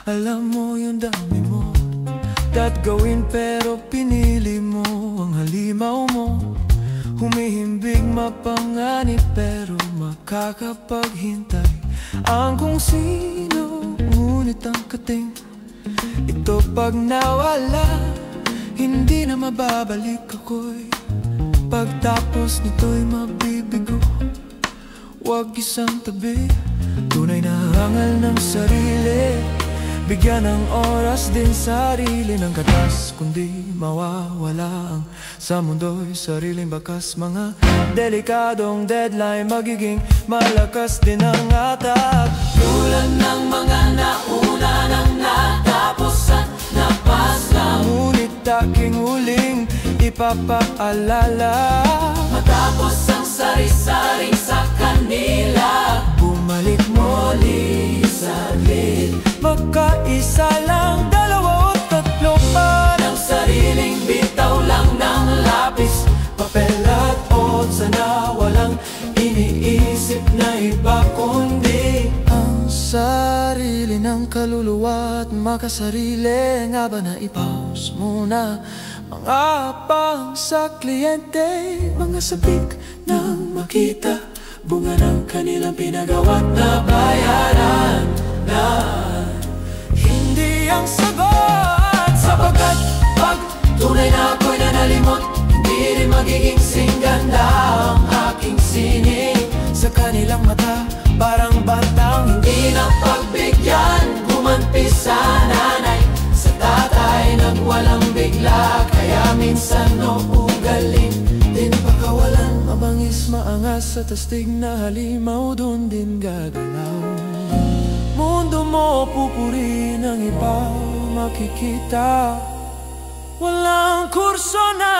Alam mo yung dami mo gawin pero pinili mo ang halimaw mo. Humihimbing mapanganib pero makakapaghintay ang kung sino. Ngunit ang kating ito pag nawala, hindi na mababalik ako'y pagtapos nito'y mabibigo. Huwag isang tabi, tunay na hangal ng sarili. Bigyan ng oras din sarili ng katas, kundi mawawala ang sa mundo'y sariling bakas. Mga delikadong deadline, magiging malakas din ang atak. Tulad ng mga nauna nang natapos at napasa, ngunit aking huling ipapaalala. Matapos ang sari-saring sa kanila, bumalik muli sa lid. Magkaisa lang, dalawa o tatlo pa ng sariling bitaw lang ng lapis, papel at ot. Sana walang iniisip na iba kundi ang sarili ng kaluluwa at makasarili. Nga ba na i-pause muna mga pang sa kliyente? Mga sabik nang makita bunga ng kanilang pinagawa't na bayaran na hindi ang sagot. Sapagkat pag tunay na ako'y nanalimot, hindi rin magiging singganda ang aking sining. Sa kanilang mata, parang batang hindi na pagbigyan. Gumanti sa nanay, sa tatay, nagwalang bigla. Kaya minsan uugaling din pakawalan. Mabangis, maangas at astig na halimaw, dun din gagalaw. Mundo mo pupuri ng iba makikita, walang kurso na